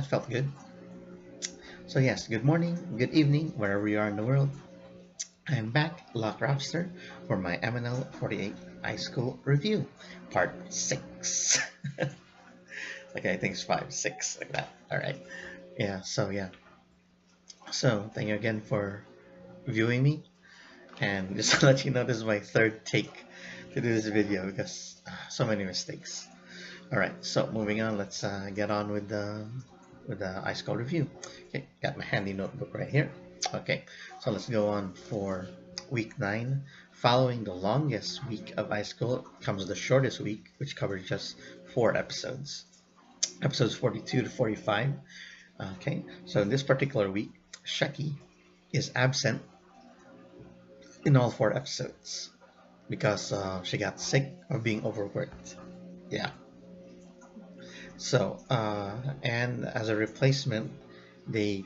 that felt good. So yes, good morning, good evening, wherever you are in the world. I'm back, Lock Rapster, for my MNL48 I-School review, part 6. Okay, I think it's 5, 6, like that. Alright. Yeah. So, thank you again for viewing me. And just to let you know, this is my third take to do this video because so many mistakes. Alright, so moving on, let's get on with the I-School review. Okay, got my handy notebook right here. Okay, so let's go on for week 9. Following the longest week of I-School comes the shortest week, which covers just 4 episodes. Episodes 42 to 45. Okay, so in this particular week, Sheki is absent in all 4 episodes because she got sick of being overworked. Yeah. So, and as a replacement, they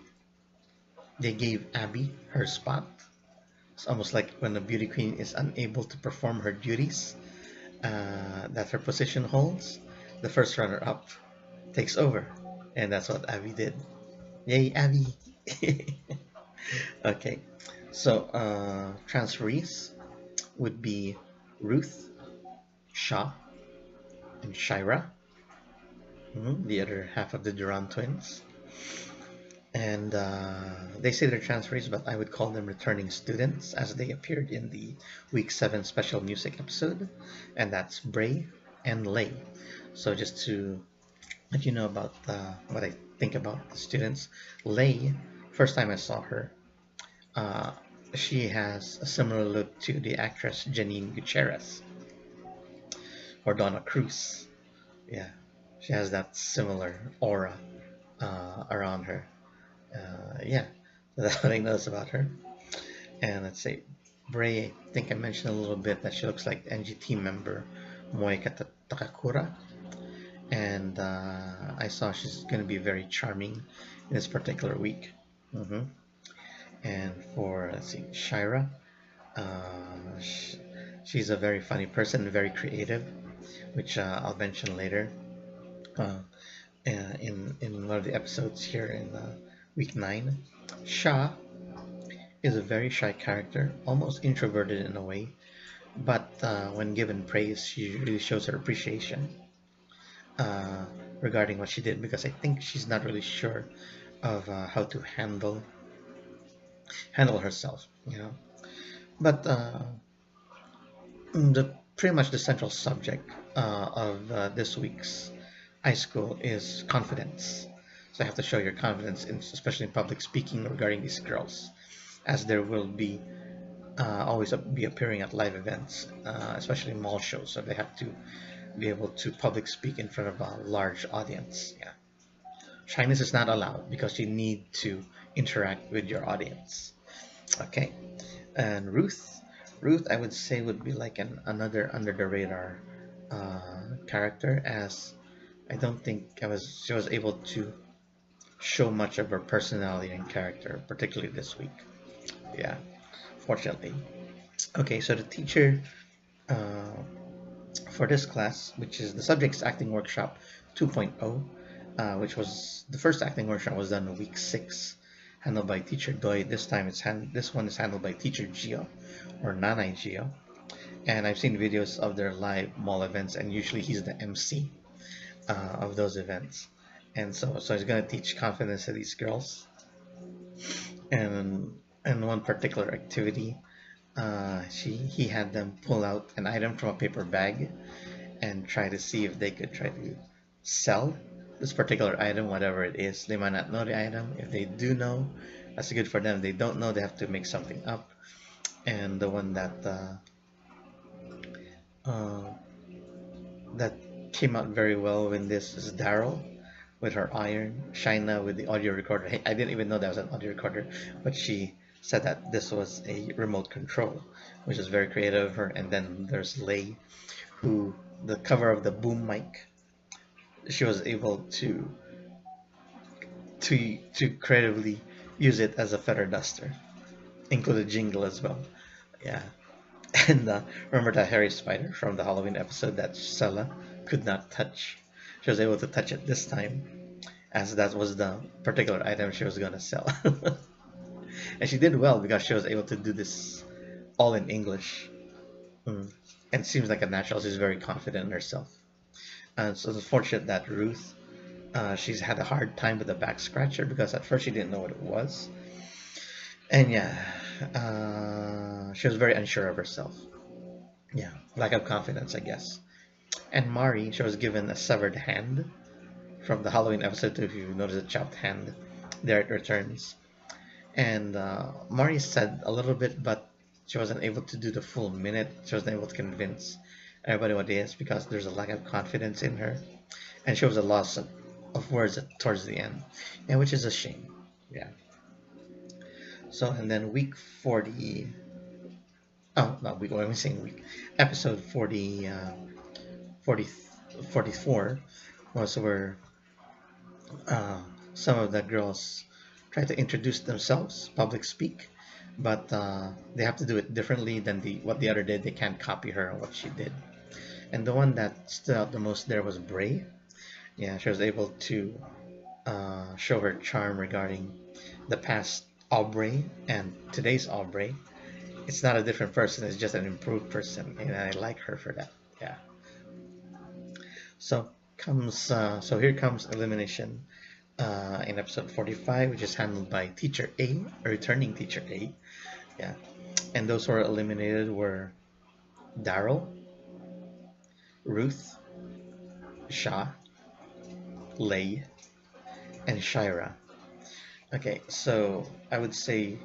gave Abby her spot. It's almost like when a beauty queen is unable to perform her duties that her position holds, the first runner-up takes over, and that's what Abby did. Yay, Abby! Okay, so transferees would be Ruth, Shaw, and Shira, the other half of the Duran twins. And they say they're transferees, but I would call them returning students as they appeared in the week 7 special music episode, and that's Bray and Lay. So just to let you know about what I think about the students, Lay, first time I saw her, she has a similar look to the actress Janine Gutierrez or Donna Cruz. Yeah, she has that similar aura around her. Yeah, so that's what I noticed about her. And let's say Bray, I think I mentioned a little bit that she looks like NGT member Moeka Takakura. And I saw she's going to be very charming in this particular week. And for, let's see, Shira, she's a very funny person, very creative, which I'll mention later in one of the episodes here in week 9. Shah is a very shy character, almost introverted in a way, but when given praise, she really shows her appreciation regarding what she did, because I think she's not really sure of how to handle herself, you know. But pretty much the central subject of this week's I-School is confidence. So I have to show your confidence, especially in public speaking regarding these girls, as there will be always be appearing at live events, especially mall shows. So they have to be able to public speak in front of a large audience. Yeah, shyness is not allowed because you need to interact with your audience. Okay, and Ruth, I would say would be like another under the radar character, as I don't think she was able to show much of her personality and character, particularly this week. Yeah, fortunately. Okay, so the teacher for this class, which is the subject's acting workshop 2.0, which was the first acting workshop was done in week 6, handled by teacher Doi. This time this one is handled by teacher Gio, or Nanai Gio. And I've seen videos of their live mall events, and usually he's the MC of those events. And so he's going to teach confidence to these girls. And one particular activity, he had them pull out an item from a paper bag and try to see if they could try to sell this particular item, whatever it is. They might not know the item. If they do know, that's good for them. If they don't know, they have to make something up. And the one that that came out very well in this is Daryl with her iron, Shaina with the audio recorder. Hey, I didn't even know that was an audio recorder, but she said that this was a remote control, which is very creative of her. And then there's Lei, who the cover of the boom mic, she was able to creatively use it as a feather duster, include a jingle as well. Yeah. And remember that hairy spider from the Halloween episode that Stella could not touch? She was able to touch it this time, as that was the particular item she was gonna sell. And she did well because she was able to do this all in English. Mm. And seems like a natural. She's very confident in herself. And so it's unfortunate that Ruth, she's had a hard time with the back scratcher because at first she didn't know what it was. And yeah, she was very unsure of herself. Yeah, lack of confidence, I guess. And Mari, she was given a severed hand from the Halloween episode. If you notice a chopped hand, there it returns. And Mari said a little bit, but she wasn't able to do the full minute. She wasn't able to convince everybody what it is because there's a lack of confidence in her, and she was a loss of words towards the end, and which is a shame. Yeah. So and then week 40. Oh, not week. What am I saying? Week. Episode 40, 40, 44 was where some of the girls try to introduce themselves, public speak, but they have to do it differently than what the other did. They can't copy her on what she did. And the one that stood out the most there was Bray. Yeah, she was able to show her charm regarding the past Aubrey and today's Aubrey. It's not a different person, it's just an improved person, and I like her for that. Yeah. So here comes elimination in episode 45, which is handled by Teacher A, or returning Teacher A. Yeah, and those who were eliminated were Daryl, Ruth, Shah, Lay, and Shira. Okay, so I would say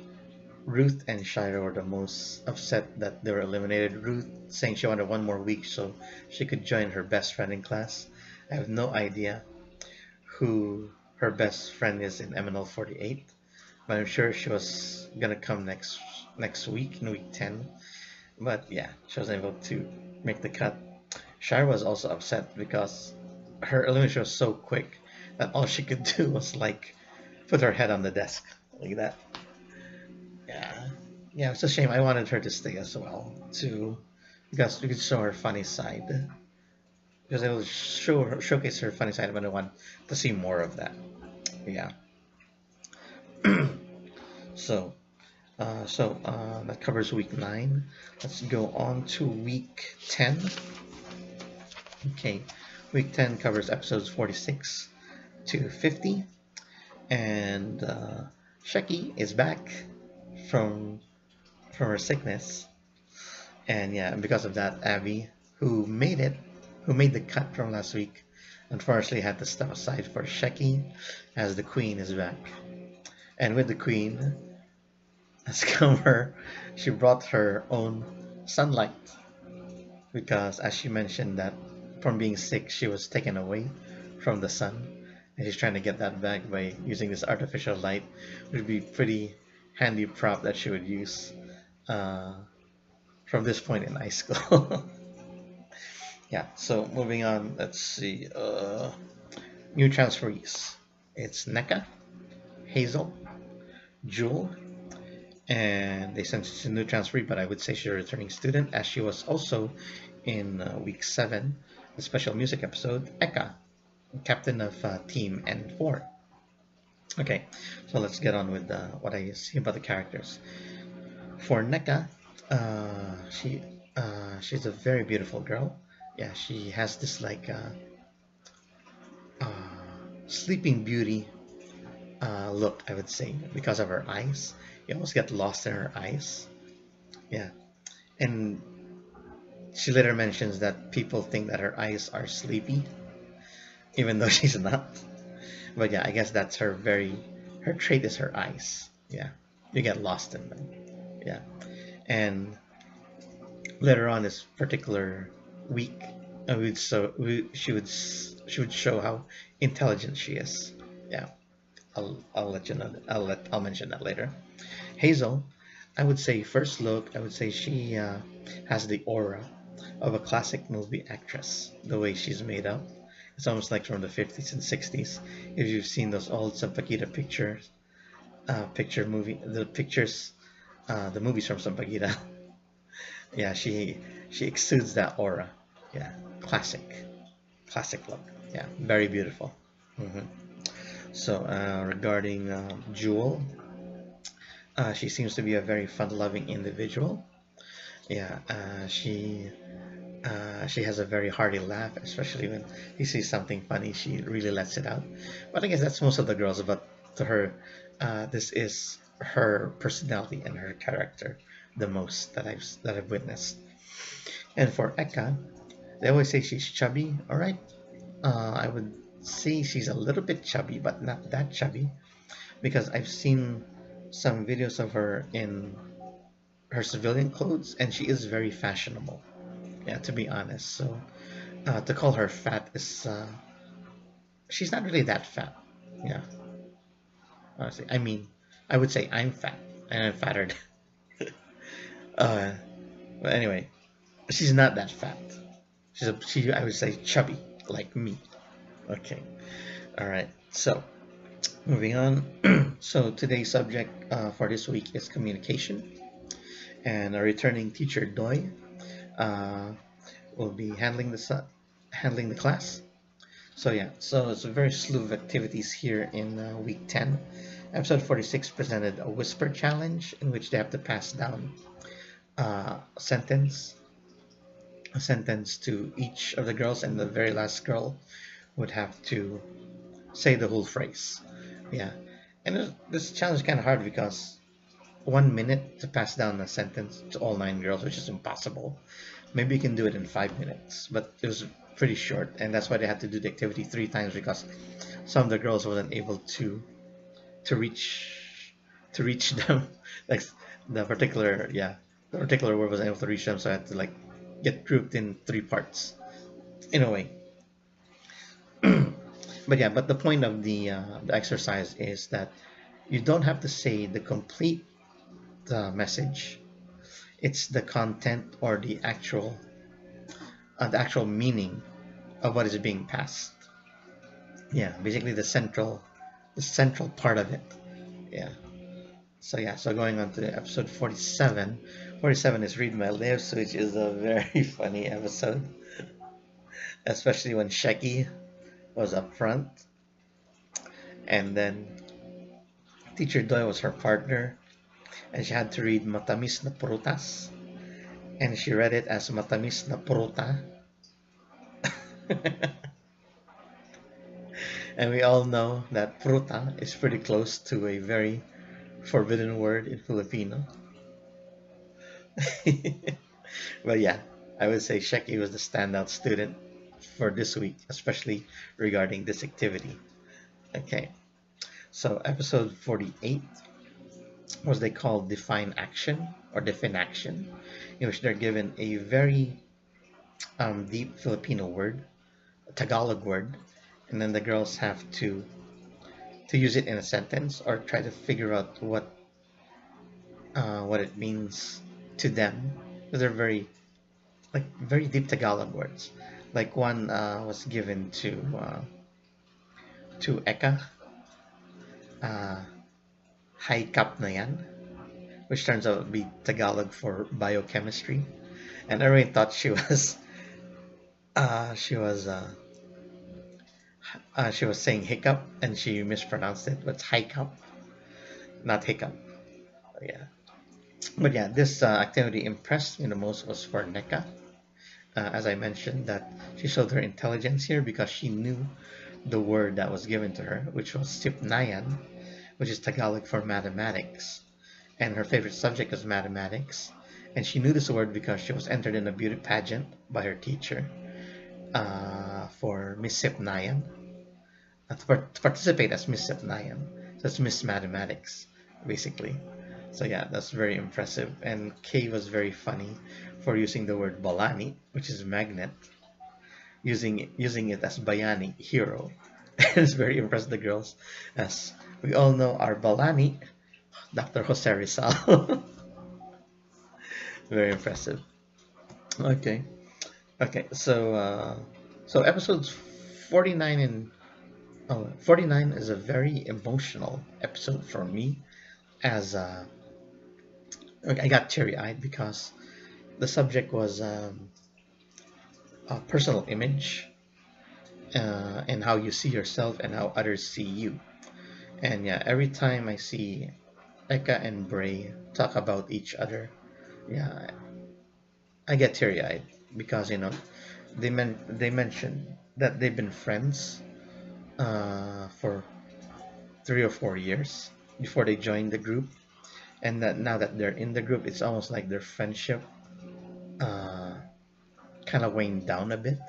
Ruth and Shira were the most upset that they were eliminated. Ruth saying she wanted one more week so she could join her best friend in class. I have no idea who her best friend is in MNL48, but I'm sure she was gonna come next week in week 10. But yeah, she wasn't able to make the cut. Shire was also upset because her elimination was so quick that all she could do was like put her head on the desk like that. Yeah, it's a shame. I wanted her to stay as well too, because we could show her funny side. Because it will showcase her funny side, but I want to see more of that. Yeah. So, that covers week 9. Let's go on to week 10. Okay, week 10 covers episodes 46 to 50, and Shecky is back from her sickness, and yeah, because of that, Abby, who made the cut from last week, unfortunately had to step aside for Shecky, as the Queen is back. And with the Queen has come she brought her own sunlight, because as she mentioned that from being sick she was taken away from the sun, and she's trying to get that back by using this artificial light, which would be pretty handy prop that she would use from this point in high school. Yeah, so moving on, let's see. New transferees. It's NECA, Hazel, Jewel, and they sent she's a new transferee, but I would say she's a returning student, as she was also in week 7, the special music episode, Eka, captain of Team N4. Okay, so let's get on with what I see about the characters. For NECA, she's a very beautiful girl. Yeah, she has this like sleeping beauty look, I would say, because of her eyes. You almost get lost in her eyes. Yeah, and she later mentions that people think that her eyes are sleepy, even though she's not. But yeah, I guess that's her trait is her eyes. Yeah, you get lost in them. Yeah, and later on this particular week, she would show how intelligent she is. Yeah, I'll let you know. I'll mention that later. Hazel, I would say first look, I would say she has the aura of a classic movie actress. The way she's made up, it's almost like from the 50s and 60s. If you've seen those old Sampaguita pictures, the movies from Sampaguita. Yeah, she exudes that aura. Yeah, classic look. Yeah, very beautiful. So regarding Jewel, she seems to be a very fun-loving individual. Yeah, she has a very hearty laugh, especially when he sees something funny. She really lets it out. But I guess that's most of the girls. But to her, this is her personality and her character the most that I've witnessed. And for Eka, they always say she's chubby. All right, I would say she's a little bit chubby, but not that chubby, because I've seen some videos of her in her civilian clothes, and she is very fashionable. Yeah, to be honest. So to call her fat is she's not really that fat. Yeah, honestly. I mean, I would say I'm fat, and I'm fatter. uh, but anyway, she's not that fat. She I would say chubby like me. Okay, all right. So moving on. So today's subject for this week is communication, and a returning teacher Doi uh, will be handling the class. So yeah, so it's a very slew of activities here in week 10. Episode 46 presented a whisper challenge in which they have to pass down a sentence to each of the girls, and the very last girl would have to say the whole phrase. Yeah, and this challenge is kind of hard because 1 minute to pass down a sentence to all 9 girls, which is impossible. Maybe you can do it in 5 minutes, but it was pretty short, and that's why they had to do the activity 3 times, because some of the girls wasn't able to reach them. Like the particular word wasn't able to reach them, so I had to like get grouped in 3 parts in a way. But the point of the exercise is that you don't have to say the complete message. It's the content or the actual meaning of what is being passed. Yeah, basically the central part of it. Yeah. So yeah, so going on to episode 47. 47 is Read My Lips, which is a very funny episode, especially when Sheki was up front, and then teacher Doi was her partner, and she had to read Matamis na Prutas, and she read it as Matamis na Pruta. And we all know that pruta is pretty close to a very forbidden word in Filipino. But yeah, I would say Sheki was the standout student for this week, especially regarding this activity. Okay, so episode 48 was they called Define Action or Define Action, in which they're given a very deep Filipino word, a Tagalog word, and then the girls have to use it in a sentence or try to figure out what it means to them. They're very deep Tagalog words. Like one was given to Eka, uh, High Kap na yan, which turns out to be Tagalog for biochemistry. And I really thought she was saying hiccup and she mispronounced it, but it's high cup, not hiccup. Yeah, but yeah, this activity impressed me the most was for Neka. As I mentioned, that she showed her intelligence here because she knew the word that was given to her, which was Sipnayan, which is Tagalog for mathematics. And her favorite subject was mathematics. And she knew this word because she was entered in a beauty pageant by her teacher for Miss Sipnayan, to participate as Miss Sipnayan. So it's Miss Mathematics, basically. So yeah, that's very impressive. And Kay was very funny for using the word balani, which is magnet, using it as bayani, hero. And it's very impressed the girls, as we all know our balani, Dr. Jose Rizal. Very impressive. Okay, okay. So episodes 49 and 49 is a very emotional episode for me, as I got teary-eyed because the subject was personal image, and how you see yourself and how others see you. And yeah, every time I see Eka and Bray talk about each other, yeah, I get teary-eyed because they mentioned that they've been friends for 3 or 4 years before they joined the group, and that now that they're in the group, it's almost like their friendship uh, kind of waned down a bit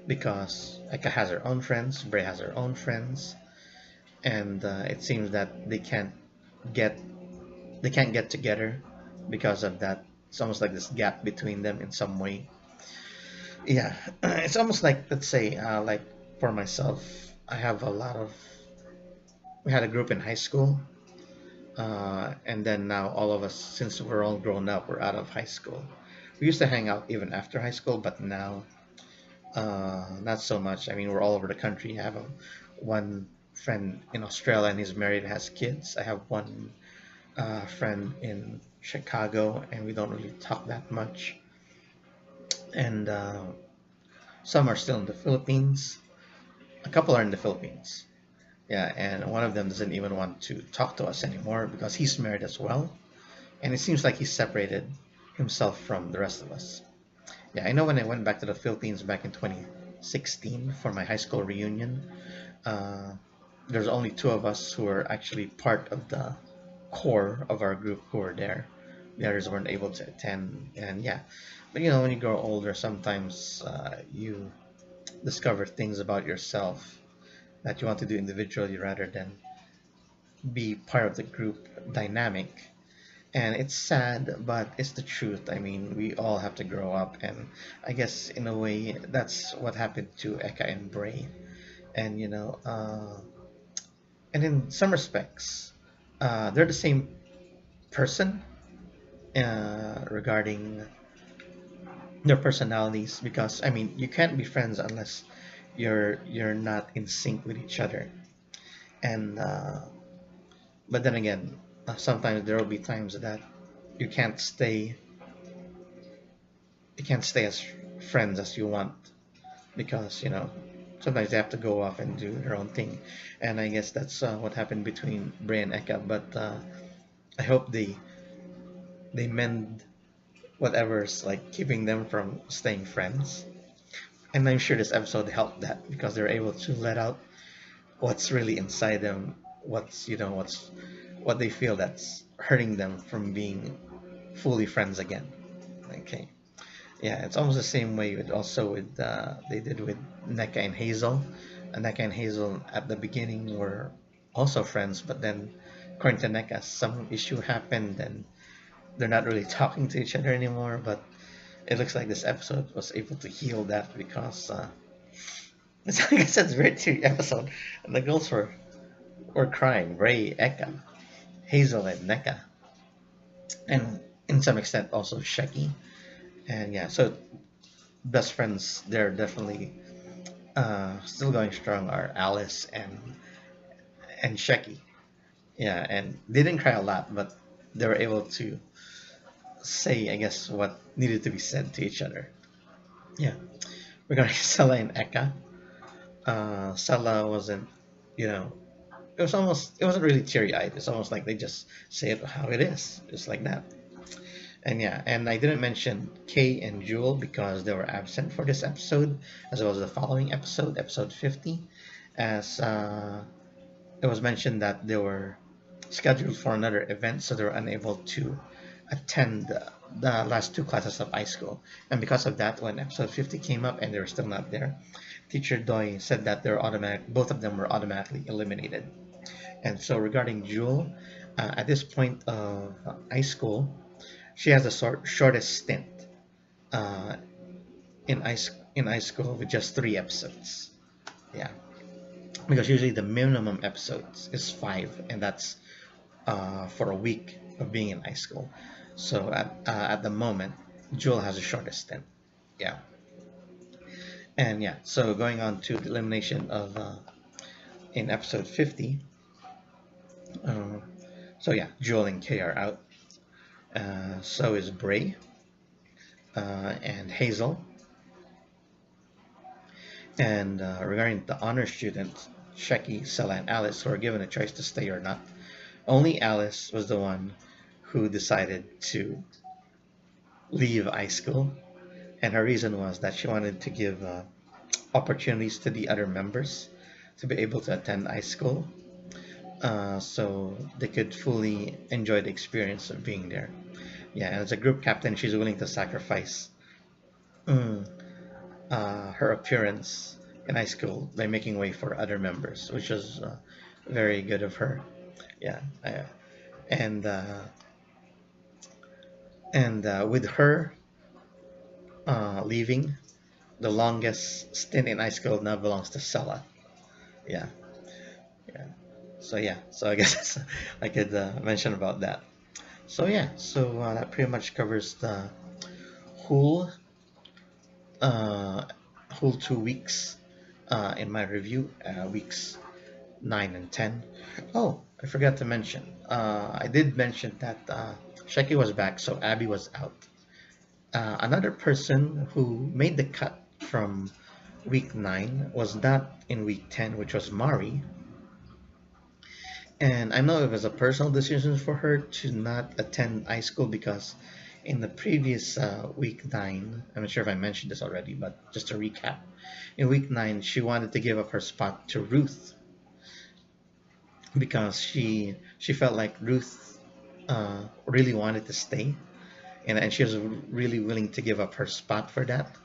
because Eka has her own friends, Bray has her own friends, and it seems that get they can't get together because of that. It's almost like this gap between them in some way. Yeah, it's almost like, let's say, like for myself, I have a lot of. We had a group in high school, and then now all of us, since we're all grown up, we're out of high school. We used to hang out even after high school, but now not so much. I mean, we're all over the country. I have one friend in Australia, and he's married and has kids. I have one friend in Chicago, and we don't really talk that much. And some are still in the Philippines. A couple are in the Philippines. Yeah, and one of them doesn't even want to talk to us anymore because he's married as well. And it seems like he's separated himself from the rest of us. Yeah, I know when I went back to the Philippines back in 2016 for my high school reunion, uh, there's only two of us who were actually part of the core of our group who were there. The others weren't able to attend, and yeah. But when you grow older, sometimes you discover things about yourself that you want to do individually rather than be part of the group dynamic. And it's sad, but it's the truth. I mean, we all have to grow up, and I guess in a way that's what happened to Eka and Bray. And and in some respects, they're the same person regarding their personalities, because I mean, you can't be friends unless you're not in sync with each other. And but then again, sometimes there will be times that you can't stay you can't stay as friends as you want, because sometimes they have to go off and do their own thing. And I guess that's what happened between Bray and Eka. But I hope they mend whatever's like keeping them from staying friends. And I'm sure this episode helped that because they're able to let out what's really inside them, what they feel that's hurting them from being fully friends again. Okay. Yeah, it's almost the same way with they did with Neka and Hazel. Neka and Hazel at the beginning were also friends, but then according to Neka, some issue happened and they're not really talking to each other anymore. But it looks like this episode was able to heal that because it's like I said, it's a very teary episode, and the girls were crying. Ray, Eka, Hazel, and Neka, and in some extent also Sheki. And yeah, so best friends, they're definitely still going strong, are Alice and Sheki. Yeah, and they didn't cry a lot, but they were able to say, I guess, what needed to be said to each other. Yeah, regarding Sela and Eka, Sela wasn't, you know, it wasn't really teary-eyed. It's almost like they just say it how it is, just like that. And yeah, and I didn't mention Kay and Jewel because they were absent for this episode, as well as the following episode, episode 50, as it was mentioned that they were scheduled for another event, so they were unable to attend the last two classes of I-School. And because of that, when episode 50 came up and they were still not there, Teacher Doi said that both of them were automatically eliminated. And so regarding Jewel, at this point of I-School, she has the shortest stint uh, in I-School with just 3 episodes. Yeah, because usually the minimum episodes is 5, and that's for a week of being in I-School. So at the moment, Jewel has the shortest stint. Yeah, and yeah. So going on to the elimination of in episode 50. Uh, so yeah, Jewel and Kay are out. So is Bray and Hazel. And regarding the honor students, Sheki, Sela, and Alice, were given a choice to stay or not. Only Alice was the one who decided to leave I-School, and her reason was that she wanted to give opportunities to the other members to be able to attend I-School, so they could fully enjoy the experience of being there. Yeah, and as a group captain, she's willing to sacrifice mm, her appearance in I-School by making way for other members, which was very good of her. Yeah, and with her leaving, the longest stint in I-School now belongs to Sela. Yeah, yeah. So yeah, so I guess I could mention about that. So yeah, so that pretty much covers the whole uh, whole 2 weeks in my review, weeks 9 and 10. Oh, I forgot to mention. I did mention that Sheki was back, so Abby was out. Another person who made the cut from week 9 was not in week 10, which was Mari. And I know it was a personal decision for her to not attend I-School because in the previous week 9, I'm not sure if I mentioned this already, but just to recap, in week 9, she wanted to give up her spot to Ruth because she felt like Ruth really wanted to stay, and she was really willing to give up her spot for that.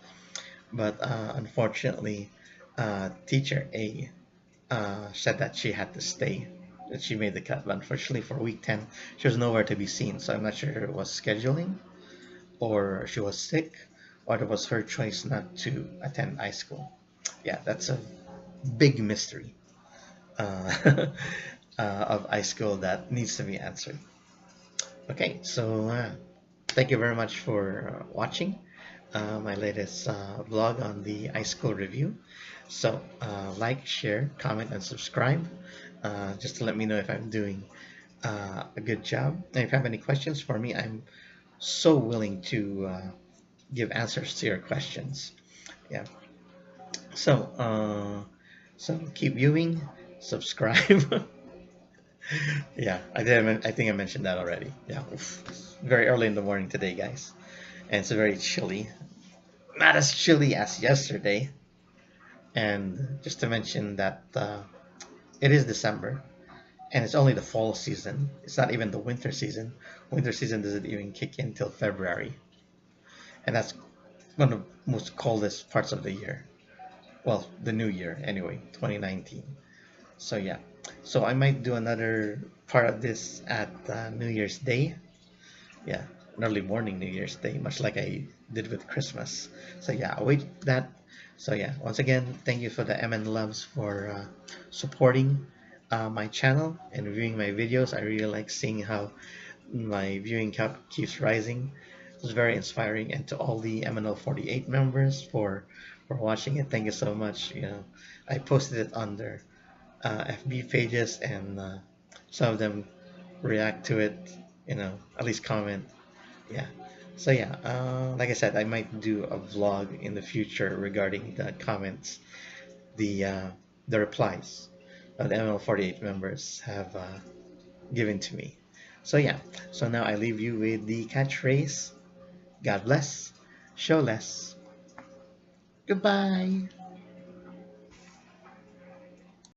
But unfortunately, teacher A said that she had to stay, that she made the cut. But unfortunately, for week 10, she was nowhere to be seen. So I'm not sure it was scheduling, or she was sick, or it was her choice not to attend I-School. Yeah, that's a big mystery uh, of I-School that needs to be answered. Okay, so thank you very much for watching my latest vlog on the I-School review. So like, share, comment, and subscribe just to let me know if I'm doing a good job. And if you have any questions for me, I'm so willing to give answers to your questions. Yeah. So so keep viewing, subscribe. Yeah, I did. I think I mentioned that already. Yeah, oof. It's very early in the morning today, guys, and it's very chilly. Not as chilly as yesterday. And just to mention that it is December, and it's only the fall season. It's not even the winter season. Winter season doesn't even kick in till February, and that's one of the most coldest parts of the year. Well, the new year anyway, 2019. So yeah, so I might do another part of this at New Year's Day. Yeah, an early morning New Year's Day, much like I did with Christmas. So yeah, await that. So yeah, once again, thank you for the MN loves for supporting my channel and viewing my videos. I really like seeing how my viewing count keeps rising. It's very inspiring, and to all the MNL48 members for watching it, thank you so much. You know, I posted it on their FB pages, and some of them react to it. You know, at least comment. Yeah. So yeah, like I said, I might do a vlog in the future regarding the comments, the replies that the ML48 members have given to me. So yeah, so now I leave you with the catchphrase: God bless, show less. Goodbye.